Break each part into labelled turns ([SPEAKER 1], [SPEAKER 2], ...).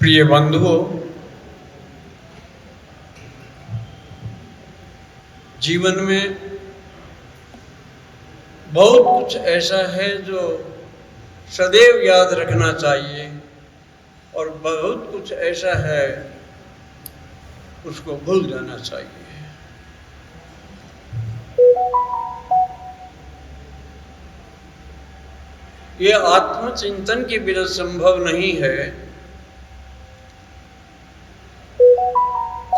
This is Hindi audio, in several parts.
[SPEAKER 1] प्रिय बंधुओं, जीवन में बहुत कुछ ऐसा है जो सदैव याद रखना चाहिए और बहुत कुछ ऐसा है उसको भूल जाना चाहिए। ये आत्मचिंतन के बिना संभव नहीं है।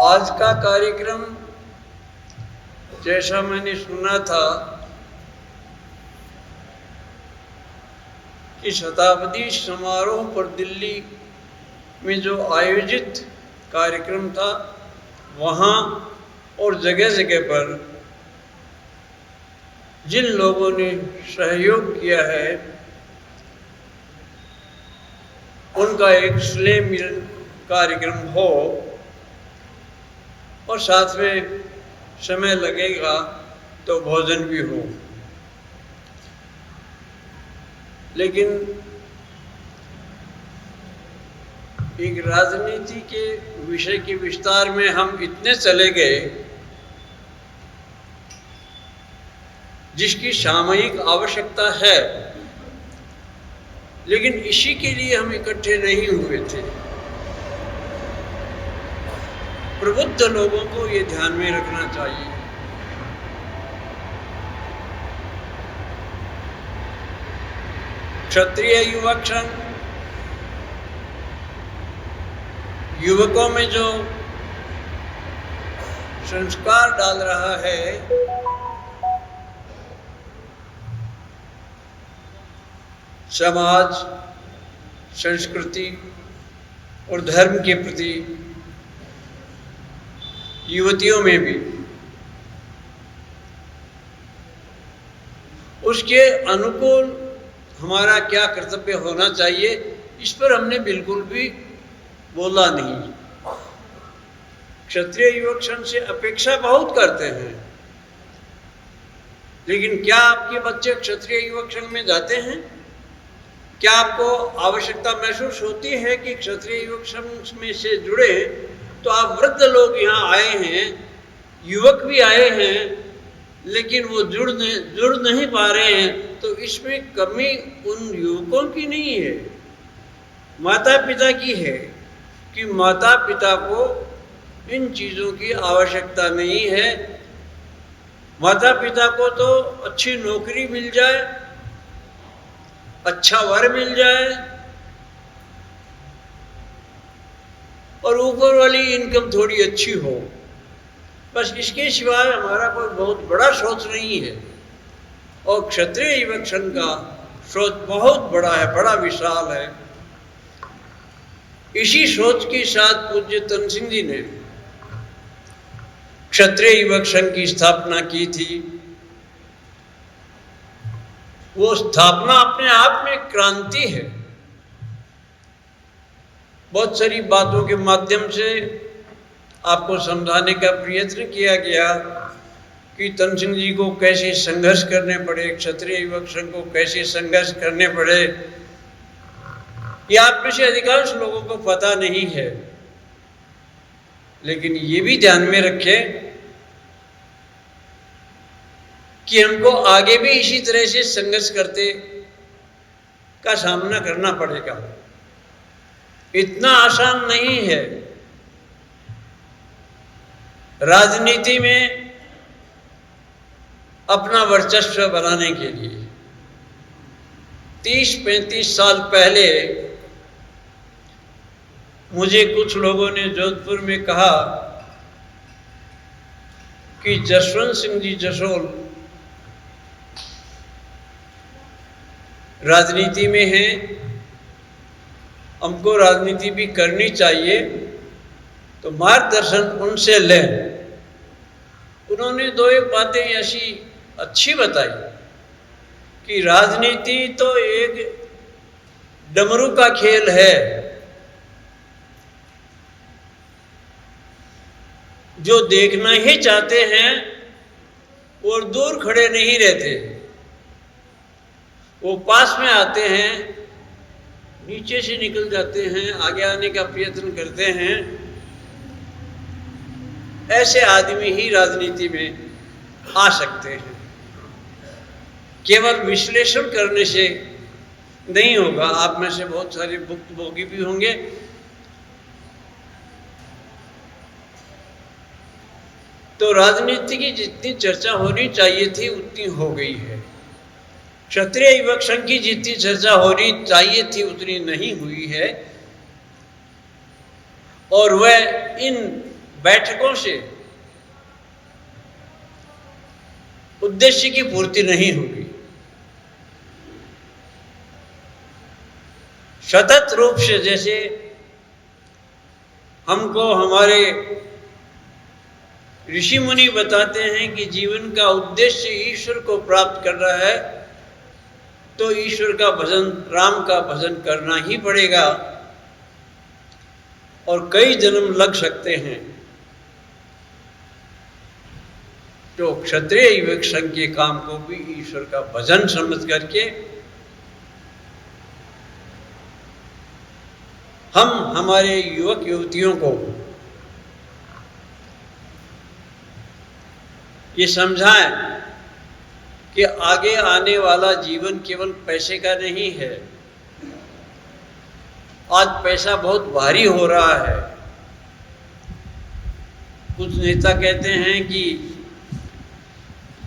[SPEAKER 1] आज का कार्यक्रम जैसा मैंने सुना था कि शताब्दी समारोह पर दिल्ली में जो आयोजित कार्यक्रम था, वहाँ और जगह जगह पर जिन लोगों ने सहयोग किया है उनका एक स्नेह मिलन कार्यक्रम हो और साथ में समय लगेगा तो भोजन भी हो। लेकिन एक राजनीति के विषय के विस्तार में हम इतने चले गए जिसकी सामयिक आवश्यकता है, लेकिन इसी के लिए हम इकट्ठे नहीं हुए थे। प्रबुद्ध लोगों को ये ध्यान में रखना चाहिए। क्षत्रिय युवक संघ युवकों में जो संस्कार डाल रहा है, समाज, संस्कृति और धर्म के प्रति युवतियों में भी, उसके अनुकूल हमारा क्या कर्तव्य होना चाहिए, इस पर हमने बिल्कुल भी बोला नहीं। क्षत्रिय युवक संघ से अपेक्षा बहुत करते हैं, लेकिन क्या आपके बच्चे क्षत्रिय युवक संघ में जाते हैं? क्या आपको आवश्यकता महसूस होती है कि क्षत्रिय युवक संघ में से जुड़े? तो आप वृद्ध लोग यहाँ आए हैं, युवक भी आए हैं, लेकिन वो जुड़ नहीं पा रहे हैं, तो इसमें कमी उन युवकों की नहीं है, माता पिता की है कि माता पिता को इन चीज़ों की आवश्यकता नहीं है। माता पिता को तो अच्छी नौकरी मिल जाए, अच्छा वर मिल जाए और ऊपर वाली इनकम थोड़ी अच्छी हो, बस इसके सिवाय हमारा कोई बहुत बड़ा सोच नहीं है। और क्षत्रिय युवक संघ का सोच बहुत बड़ा है, बड़ा विशाल है। इसी सोच के साथ पूज्य तन सिंह जी ने क्षत्रिय युवक संघ की स्थापना की थी। वो स्थापना अपने आप में क्रांति है। बहुत सारी बातों के माध्यम से आपको समझाने का प्रयत्न किया गया कि तन सिंह जी को कैसे संघर्ष करने पड़े, क्षत्रिय युवक संघ को कैसे संघर्ष करने पड़े। ये आप में से अधिकांश लोगों को पता नहीं है, लेकिन ये भी ध्यान में रखें कि हमको आगे भी इसी तरह से संघर्ष करते का सामना करना पड़ेगा। इतना आसान नहीं है। राजनीति में अपना वर्चस्व बनाने के लिए 30-35 साल पहले मुझे कुछ लोगों ने जोधपुर में कहा कि जसवंत सिंह जी जसोल राजनीति में हैं, हमको राजनीति भी करनी चाहिए, तो मार्गदर्शन उनसे लें। उन्होंने दो एक बातें ऐसी अच्छी बताई कि राजनीति तो एक डमरू का खेल है, जो देखना ही चाहते हैं और दूर खड़े नहीं रहते, वो पास में आते हैं नीचे से निकल जाते हैं, आगे आने का प्रयत्न करते हैं, ऐसे आदमी ही राजनीति में आ सकते हैं। केवल विश्लेषण करने से नहीं होगा। आप में से बहुत सारे भुक्तभोगी भी होंगे। तो राजनीति की जितनी चर्चा होनी चाहिए थी उतनी हो गई है। क्षत्रिय युवक संघ की जितनी चर्चा होनी चाहिए थी उतनी नहीं हुई है, और वह इन बैठकों से उद्देश्य की पूर्ति नहीं होगी। सतत रूप से जैसे हमको हमारे ऋषि मुनि बताते हैं कि जीवन का उद्देश्य ईश्वर को प्राप्त करना है, तो ईश्वर का भजन, राम का भजन करना ही पड़ेगा, और कई जन्म लग सकते हैं। तो क्षत्रिय युवक संघ के काम को भी ईश्वर का भजन समझ करके हम हमारे युवक युवतियों को ये समझाएं कि आगे आने वाला जीवन केवल पैसे का नहीं है। आज पैसा बहुत भारी हो रहा है। कुछ नेता कहते हैं कि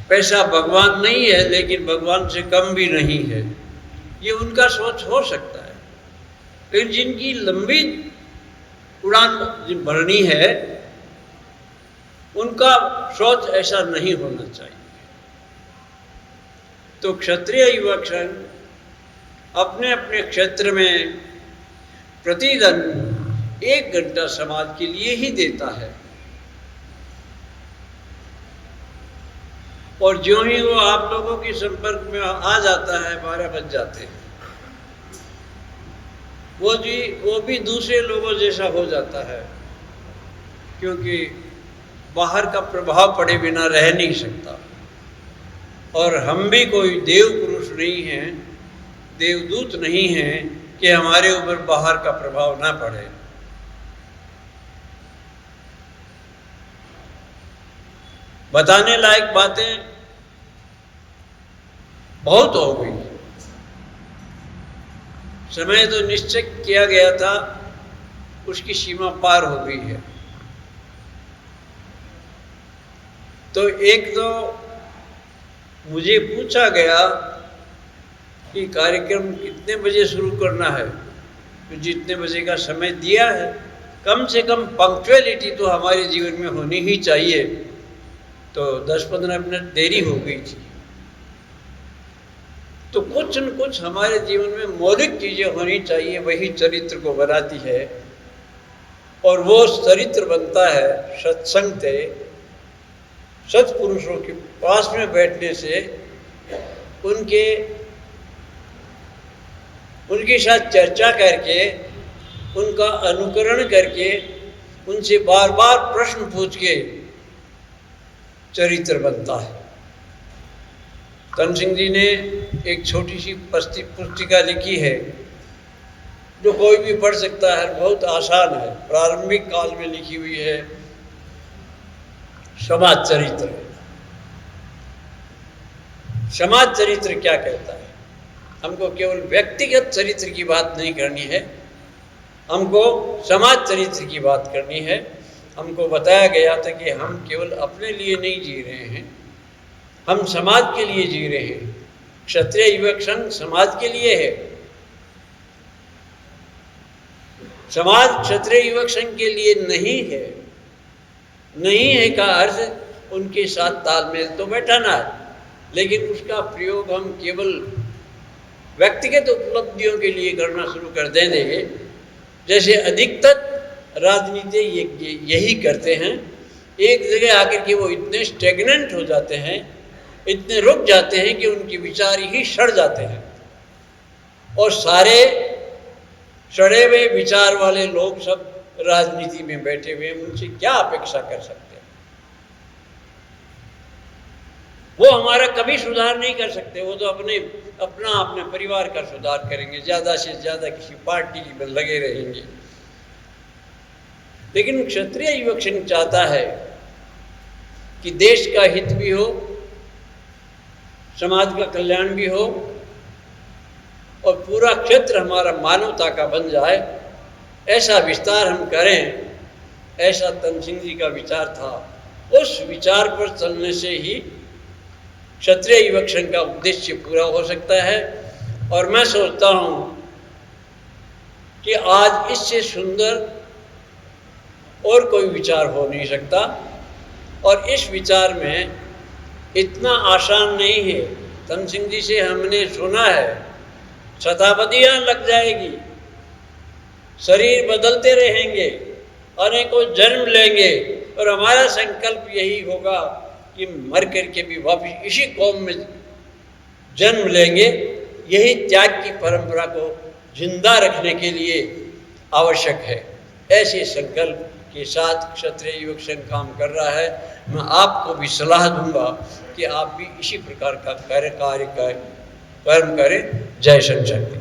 [SPEAKER 1] पैसा भगवान नहीं है, लेकिन भगवान से कम भी नहीं है। ये उनका सोच हो सकता है, लेकिन जिनकी लंबी उड़ान भरनी है उनका सोच ऐसा नहीं होना चाहिए। तो क्षत्रिय युवक संघ अपने अपने क्षेत्र में प्रतिदिन 1 घंटा समाज के लिए ही देता है, और ज्यों ही वो आप लोगों के संपर्क में आ जाता है 12 बज जाते हैं। वो भी दूसरे लोगों जैसा हो जाता है, क्योंकि बाहर का प्रभाव पड़े बिना रह नहीं सकता। और हम भी कोई देव पुरुष नहीं हैं, देवदूत नहीं हैं कि हमारे ऊपर बाहर का प्रभाव ना पड़े। बताने लायक बातें बहुत हो गई। समय तो निश्चय किया गया था, उसकी सीमा पार हो गई है। तो एक तो मुझे पूछा गया कि कार्यक्रम कितने बजे शुरू करना है, तो जितने बजे का समय दिया है, कम से कम पंक्चुअलिटी तो हमारे जीवन में होनी ही चाहिए। तो 10-15 मिनट देरी हो गई थी। तो कुछ न कुछ हमारे जीवन में मौलिक चीजें होनी चाहिए, वही चरित्र को बनाती है। और वो चरित्र बनता है सत्संग से, सत्पुरुषों के पास में बैठने से, उनके साथ चर्चा करके, उनका अनुकरण करके, उनसे बार बार प्रश्न पूछ के चरित्र बनता है। तन सिंह जी ने एक छोटी सी पुस्तिका लिखी है, जो कोई भी पढ़ सकता है, बहुत आसान है, प्रारंभिक काल में लिखी हुई है। समाज चरित्र। समाज चरित्र क्या कहता है? हमको केवल व्यक्तिगत चरित्र की बात नहीं करनी है, हमको समाज चरित्र की बात करनी है। हमको बताया गया था कि हम केवल अपने लिए नहीं जी रहे हैं, हम समाज के लिए जी रहे हैं। क्षत्रिय युवक संघ समाज के लिए है। समाज क्षत्रिय युवक संघ के लिए नहीं है। नहीं है का अर्थ उनके साथ तालमेल तो बैठाना है, लेकिन उसका प्रयोग हम केवल व्यक्तिगत उपलब्धियों के लिए करना शुरू कर देंगे। जैसे अधिकतर राजनीति यही करते हैं। एक जगह आकर के वो इतने स्टेगनेंट हो जाते हैं, इतने रुक जाते हैं कि उनके विचार ही सड़ जाते हैं, और सारे सड़े हुए विचार वाले लोग सब राजनीति में बैठे हुए हैं। उनसे क्या अपेक्षा कर सकते हैं? वो हमारा कभी सुधार नहीं कर सकते, वो तो अपने परिवार का सुधार करेंगे, ज़्यादा से ज़्यादा किसी पार्टी में लगे रहेंगे। लेकिन क्षत्रिय युवक संघ चाहता है कि देश का हित भी हो, समाज का कल्याण भी हो और पूरा क्षेत्र हमारा मानवता का बन जाए, ऐसा विस्तार हम करें। ऐसा तन सिंह जी का विचार था। उस विचार पर चलने से ही क्षत्रिय युवक संघ का उद्देश्य पूरा हो सकता है। और मैं सोचता हूँ कि आज इससे सुंदर और कोई विचार हो नहीं सकता। और इस विचार में इतना आसान नहीं है। तन सिंह जी से हमने सुना है शताब्दियाँ लग जाएगी, शरीर बदलते रहेंगे, अनेकों जन्म लेंगे और हमारा संकल्प यही होगा कि मर करके भी वापिस इसी कौम में जन्म लेंगे। यही त्याग की परंपरा को जिंदा रखने के लिए आवश्यक है। ऐसे संकल्प के साथ क्षत्रिय युवक संघ काम कर रहा है। मैं आपको भी सलाह दूंगा कि आप भी इसी प्रकार का कर्म करें। जय संघ शक्ति।